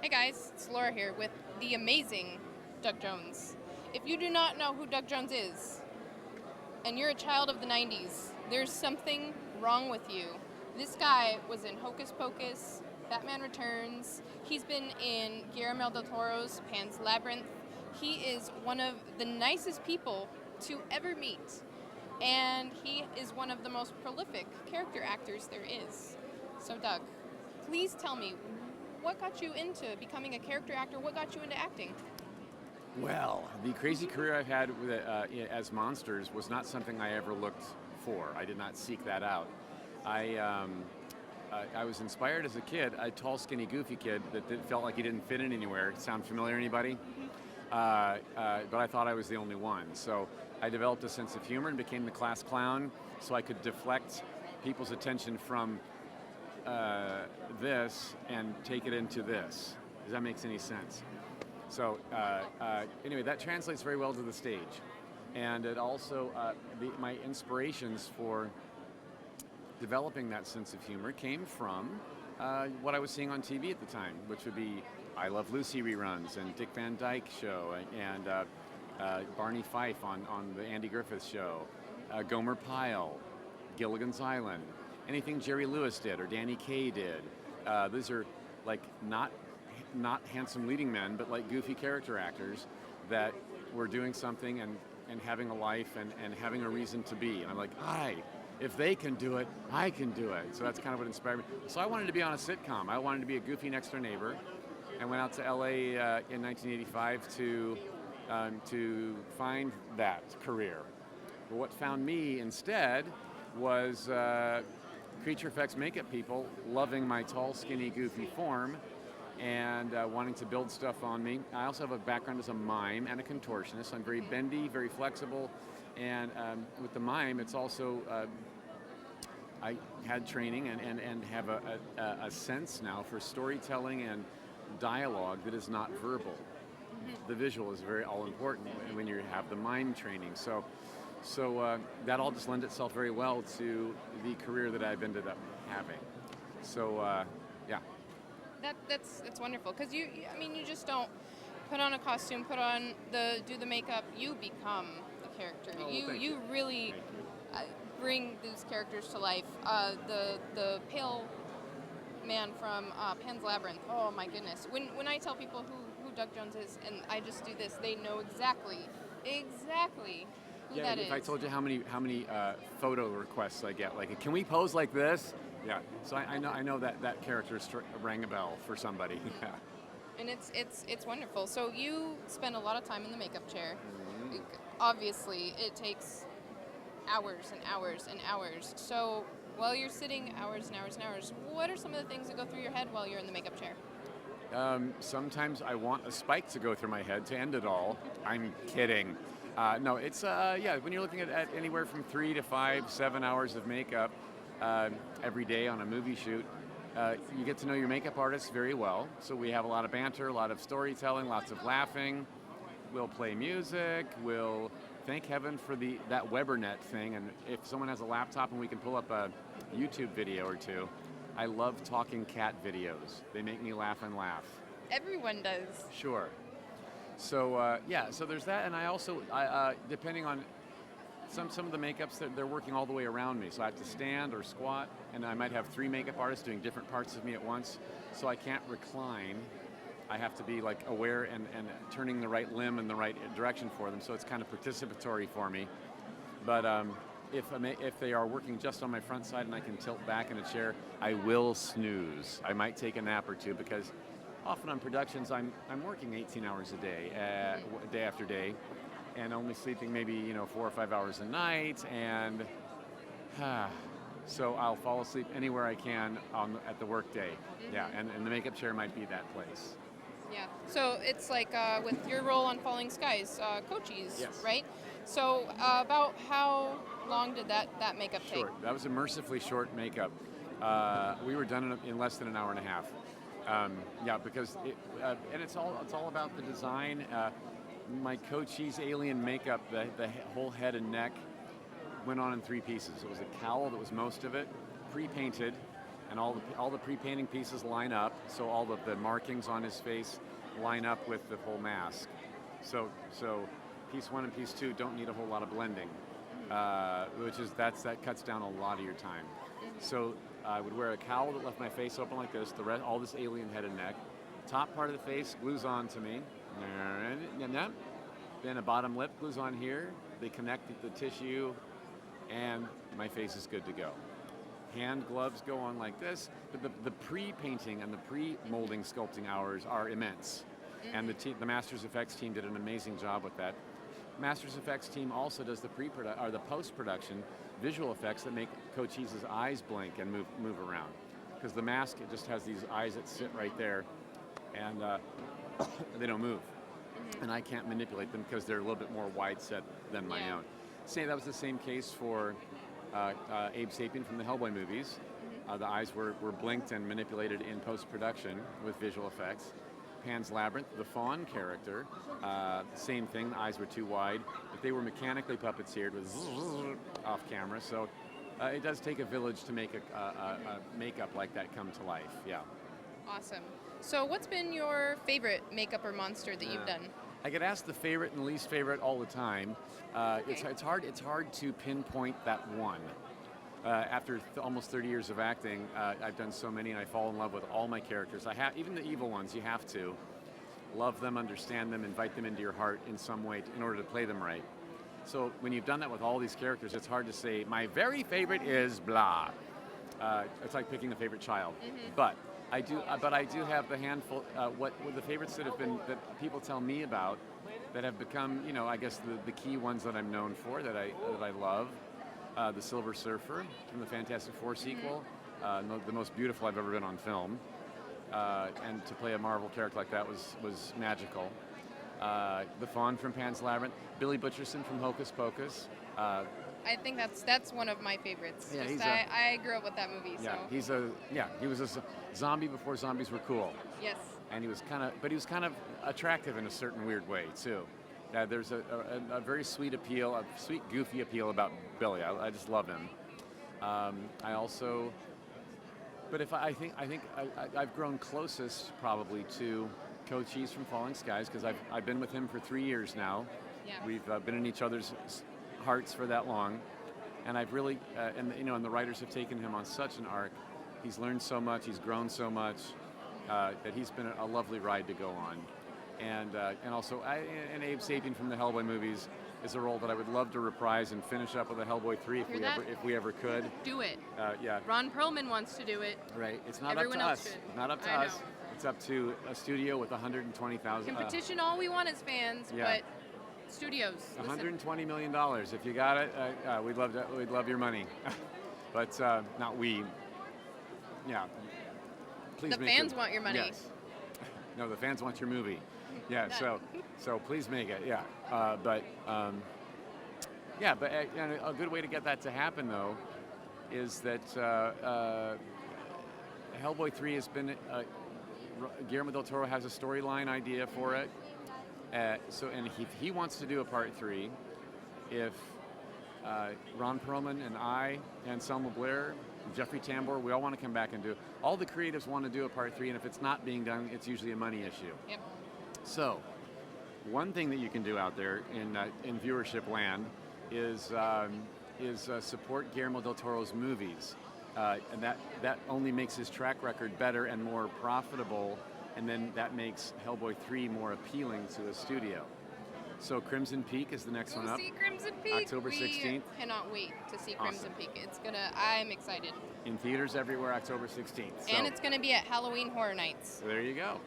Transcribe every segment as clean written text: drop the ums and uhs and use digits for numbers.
Hey guys, it's Laura here with the amazing Doug Jones. If you do not know who Doug Jones is, and you're a child of the 90s, there's something wrong with you. This guy was in Hocus Pocus, Batman Returns, he's been in Guillermo del Toro's Pan's Labyrinth. He is one of the nicest people to ever meet, and he is one of the most prolific character actors there is. So Doug, please tell me, what got you into becoming a character actor? What got you into acting? Well, the crazy career I've had with as monsters was not something I ever looked for. I did not seek that out. I was inspired as a kid, a tall, skinny, goofy kid that felt like he didn't fit in anywhere. Sound familiar, anybody? But I thought I was the only one. So I developed a sense of humor and became the class clown so I could deflect people's attention from this and take it into this. Does that make any sense? So anyway, that translates very well to the stage. And it also, my inspirations for developing that sense of humor came from what I was seeing on TV at the time, which would be I Love Lucy reruns and Dick Van Dyke Show and Barney Fife on the Andy Griffith Show, Gomer Pyle, Gilligan's Island, anything Jerry Lewis did or Danny Kaye did. These are like not handsome leading men, but like goofy character actors that were doing something and having a life and having a reason to be. And I'm like, hi, if they can do it, I can do it. So that's kind of what inspired me. So I wanted to be on a sitcom. I wanted to be a goofy next door neighbor. I went out to LA in 1985 to find that career. But what found me instead was creature effects makeup people loving my tall, skinny, goofy form and wanting to build stuff on me. I also have a background as a mime and a contortionist. I'm very bendy, very flexible, and with the mime, it's also I had training and have a sense now for storytelling and dialogue that is not verbal. The visual is very all important when you have the mime training. So that all just lends itself very well to the career that I've ended up having. So yeah. That's wonderful because you just don't put on a costume, do the makeup. You become the character. Oh, you really bring these characters to life. The pale man from Pan's Labyrinth. Oh my goodness! When I tell people who Doug Jones is and I just do this, they know exactly who that is. If I told you how many photo requests I get, like, can we pose like this? Yeah. So I know that character rang a bell for somebody. Yeah. And it's wonderful. So you spend a lot of time in the makeup chair. Mm-hmm. Obviously, it takes hours and hours and hours. So while you're sitting hours and hours and hours, what are some of the things that go through your head while you're in the makeup chair? Sometimes I want a spike to go through my head to end it all. I'm kidding. No, it's when you're looking at anywhere from 3 to 5, 7 hours of makeup every day on a movie shoot, you get to know your makeup artist very well. So we have a lot of banter, a lot of storytelling, lots of laughing. We'll play music. We'll thank heaven for that WeberNet thing. And if someone has a laptop and we can pull up a YouTube video or two, I love talking cat videos. They make me laugh and laugh. Everyone does. Sure. So so there's that, and I also, depending on some of the makeups, they're working all the way around me, so I have to stand or squat, and I might have 3 makeup artists doing different parts of me at once, so I can't recline. I have to be like aware and turning the right limb in the right direction for them, so it's kind of participatory for me. But if they are working just on my front side and I can tilt back in a chair, I will snooze. I might take a nap or two because often on productions, I'm working 18 hours a day, day after day, and only sleeping maybe 4 or 5 hours a night, and so I'll fall asleep anywhere I can at the work day. Mm-hmm. Yeah, and the makeup chair might be that place. Yeah. So it's like with your role on Falling Skies, Cochise, yes. Right? So about how long did that makeup take? Short. That was a mercifully short makeup. We were done in less than an hour and a half. Because it's all about the design. My Cochise alien makeup, the whole head and neck, went on in 3 pieces. It was a cowl that was most of it, pre-painted, and all the pre-painting pieces line up, so all of the markings on his face line up with the whole mask. So piece 1 and piece 2 don't need a whole lot of blending, that cuts down a lot of your time. So I would wear a cowl that left my face open like this, all this alien head and neck. Top part of the face glues on to me. Then a bottom lip glues on here. They connect the tissue, and my face is good to go. Hand gloves go on like this, but the pre-painting and the pre-molding sculpting hours are immense. And the Masters Effects team did an amazing job with that. Masters Effects team also does the post-production visual effects that make Cochise's eyes blink and move around. Because the mask, it just has these eyes that sit right there, and they don't move. And I can't manipulate them because they're a little bit more wide set than my own. That was the same case for Abe Sapien from the Hellboy movies. The eyes were blinked and manipulated in post-production with visual effects. Pan's Labyrinth, the Fawn character, same thing, the eyes were too wide, but they were mechanically puppeteered with off camera, so it does take a village to make a makeup like that come to life, yeah. Awesome. So what's been your favorite makeup or monster that you've done? I get asked the favorite and least favorite all the time. It's hard to pinpoint that one. After almost 30 years of acting, I've done so many, and I fall in love with all my characters. Even the evil ones, you have to love them, understand them, invite them into your heart in some way in order to play them right. So when you've done that with all these characters, it's hard to say, my very favorite is blah. It's like picking a favorite child. But I do have the handful. What the favorites that people tell me about that have become, I guess the key ones that I'm known for, that I love. The Silver Surfer from the Fantastic Four sequel, the most beautiful I've ever been on film, and to play a Marvel character like that was magical. The Fawn from Pan's Labyrinth, Billy Butcherson from Hocus Pocus. I think that's one of my favorites. Yeah, I grew up with that movie. Yeah, he was a zombie before zombies were cool. Yes. And he was kind of attractive in a certain weird way too. There's a very sweet appeal, a sweet, goofy appeal about Billy. I just love him. I've grown closest probably to Cochise from Falling Skies because I've been with him for 3 years now. Yeah. We've been in each other's hearts for that long, and I've really and the writers have taken him on such an arc. He's learned so much. He's grown so much that he's been a lovely ride to go on. And also, Abe Sapien from the Hellboy movies is a role that I would love to reprise and finish up with a Hellboy 3 if we ever could. Do it. Yeah. Ron Perlman wants to do it. Right. It's not Everyone up to else us. should. It's not up to us. It's up to a studio with 120,000. Can petition all we want as fans, but studios. $120 million. If you got it, we'd love your money. But not we. Yeah. Please. The fans want your money. Yes. No, the fans want your movie. Yeah, so please make it. Yeah, but a good way to get that to happen though is that Hellboy 3 has been Guillermo del Toro has a storyline idea for it. And he wants to do a part 3. If Ron Perlman and I and Selma Blair, Jeffrey Tambor, we all want to come back and do it. All the creatives want to do a part 3, and if it's not being done, it's usually a money issue. Yep. So, one thing that you can do out there in viewership land is support Guillermo del Toro's movies, and that only makes his track record better and more profitable, and then that makes Hellboy 3 more appealing to a studio. So Crimson Peak is the next one up. See Crimson Peak. October 16th. We cannot wait to see Crimson Peak. I'm excited. In theaters everywhere, October 16th. And it's going to be at Halloween Horror Nights. There you go.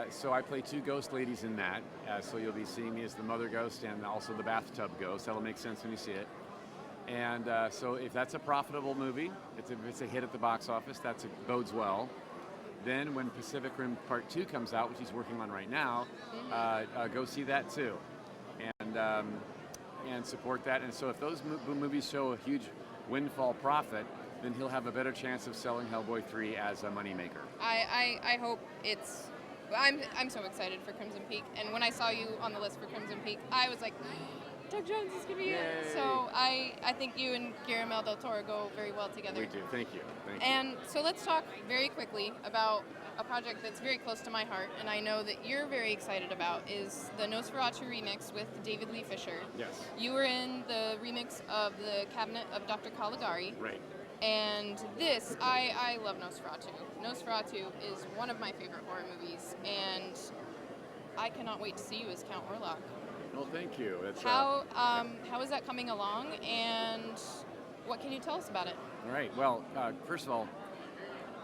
So I play 2 ghost ladies in that. So you'll be seeing me as the mother ghost and also the bathtub ghost. That'll make sense when you see it. And so if that's a profitable movie, if it's a hit at the box office, that bodes well. Then when Pacific Rim Part 2 comes out, which he's working on right now, go see that too. And support that. And so if those movies show a huge windfall profit, then he'll have a better chance of selling Hellboy 3 as a moneymaker. I hope it's... I'm so excited for Crimson Peak. And when I saw you on the list for Crimson Peak, I was like, Doug Jones is going to be in it. Yay. So I think you and Guillermo del Toro go very well together. We do. Thank you. And so let's talk very quickly about a project that's very close to my heart, and I know that you're very excited about, is the Nosferatu remix with David Lee Fisher. Yes. You were in the remix of the Cabinet of Dr. Caligari. Right. And this, I love Nosferatu. Nosferatu is one of my favorite horror movies, and I cannot wait to see you as Count Orlok. Well, thank you. It's, how is that coming along, and what can you tell us about it? All right. Well, first of all,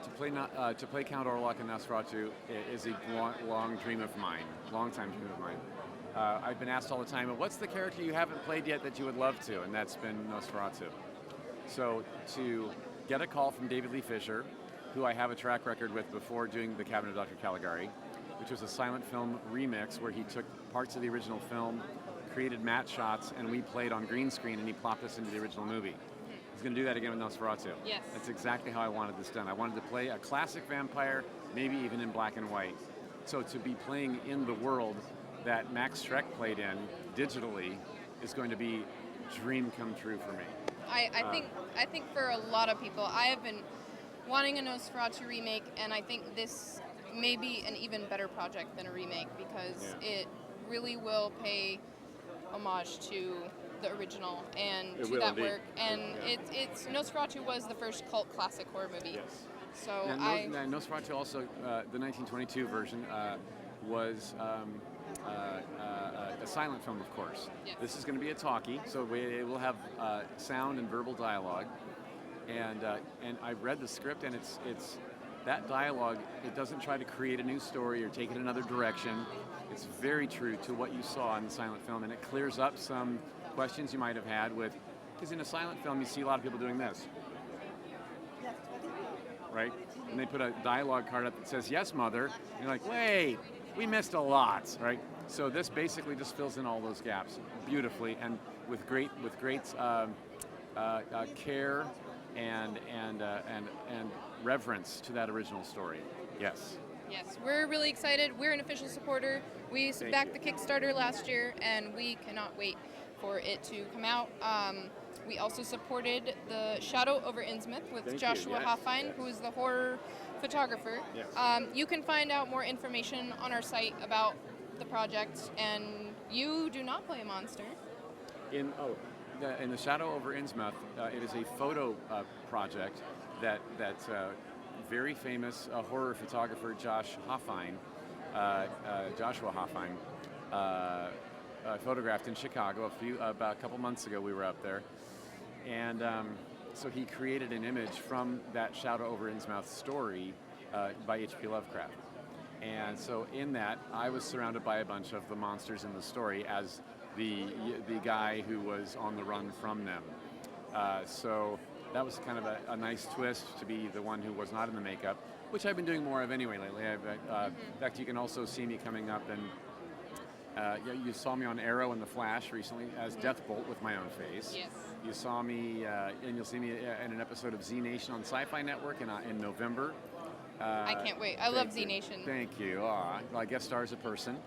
to play Count Orlok in Nosferatu is a long dream of mine, long-time dream of mine. I've been asked all the time, what's the character you haven't played yet that you would love to? And that's been Nosferatu. So to get a call from David Lee Fisher, who I have a track record with before doing The Cabinet of Dr. Caligari, which was a silent film remix where he took parts of the original film, created matte shots, and we played on green screen, and he plopped us into the original movie. He's going to do that again with Nosferatu. Yes. That's exactly how I wanted this done. I wanted to play a classic vampire, maybe even in black and white. So to be playing in the world that Max Schreck played in digitally is going to be dream come true for me. I think for a lot of people, I have been wanting a Nosferatu remake, and I think this may be an even better project than a remake because it really will pay homage to the original and It to will that indeed. work. And it's Nosferatu was the first cult classic horror movie. Yes. So And Nosferatu also, the 1922 version, was a silent film, of course. Yes. This is going to be a talkie, so it will have sound and verbal dialogue. And I read the script, and it's that dialogue. It doesn't try to create a new story or take it another direction. It's very true to what you saw in the silent film, and it clears up some questions you might have had with, because in a silent film you see a lot of people doing this, right? And they put a dialogue card up that says, "Yes, mother." And you're like, wait, we missed a lot, right? So this basically just fills in all those gaps beautifully, and with great care and reverence to that original story. Yes. Yes, we're really excited. We're an official supporter. We backed the Kickstarter last year, and we cannot wait for it to come out. We also supported the Shadow Over Innsmouth with Joshua Hoffine, who is the horror photographer. Yes. You can find out more information on our site about the project, and you do not play a monster. In the Shadow Over Innsmouth, it is a photo project that very famous horror photographer Joshua Hoffine photographed in Chicago about a couple months ago. We were up there, and so he created an image from that Shadow Over Innsmouth story by H.P. Lovecraft. And so in that, I was surrounded by a bunch of the monsters in the story as the guy who was on the run from them. So that was kind of a nice twist to be the one who was not in the makeup, which I've been doing more of anyway lately. In fact, you can also see me coming up, and you saw me on Arrow and The Flash recently as Deathbolt with my own face. Yes. You saw me, and you'll see me in an episode of Z Nation on Sci-Fi Network in November. I can't wait. I love Z Nation. Thank you. I guest star as a person.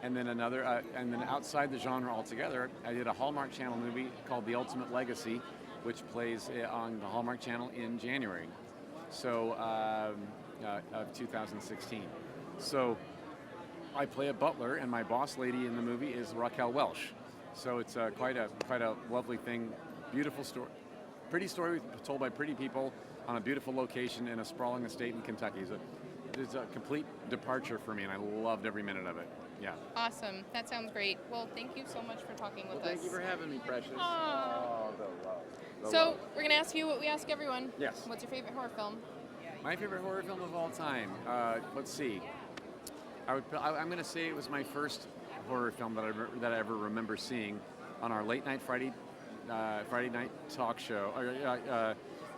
And then and then outside the genre altogether, I did a Hallmark Channel movie called The Ultimate Legacy, which plays on the Hallmark Channel in January, so of 2016. So I play a butler, and my boss lady in the movie is Raquel Welch. So it's quite a lovely thing, beautiful story, pretty story told by pretty people on a beautiful location in a sprawling estate in Kentucky. It's a complete departure for me, and I loved every minute of it. Yeah. Awesome. That sounds great. Well, thank you so much for talking with us. Thank you for having me, Precious. Aww. The love. So we're going to ask you what we ask everyone. Yes. What's your favorite horror film? My favorite horror film of all time. Let's see. I'm going to say it was my first horror film that I ever remember seeing on our late night Friday night talk show,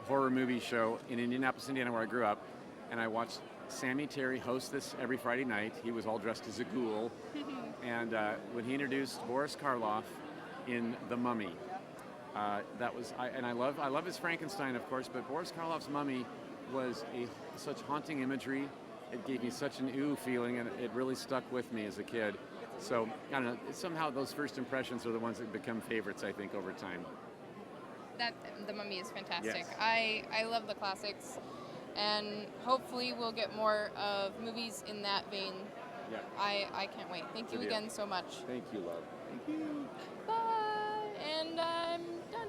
horror movie show in Indianapolis, Indiana, where I grew up, and I watched Sammy Terry host this every Friday night. He was all dressed as a ghoul, and when he introduced Boris Karloff in The Mummy, I love his Frankenstein, of course, but Boris Karloff's Mummy was such haunting imagery. It gave me such an ooh feeling, and it really stuck with me as a kid. So I don't know. Somehow those first impressions are the ones that become favorites, I think, over time. That The Mummy is fantastic. Yes. I love the classics, and hopefully we'll get more of movies in that vein. Yeah. I can't wait. Thank you Good deal. again so much. Thank you, love. Thank you. Bye, and I'm done.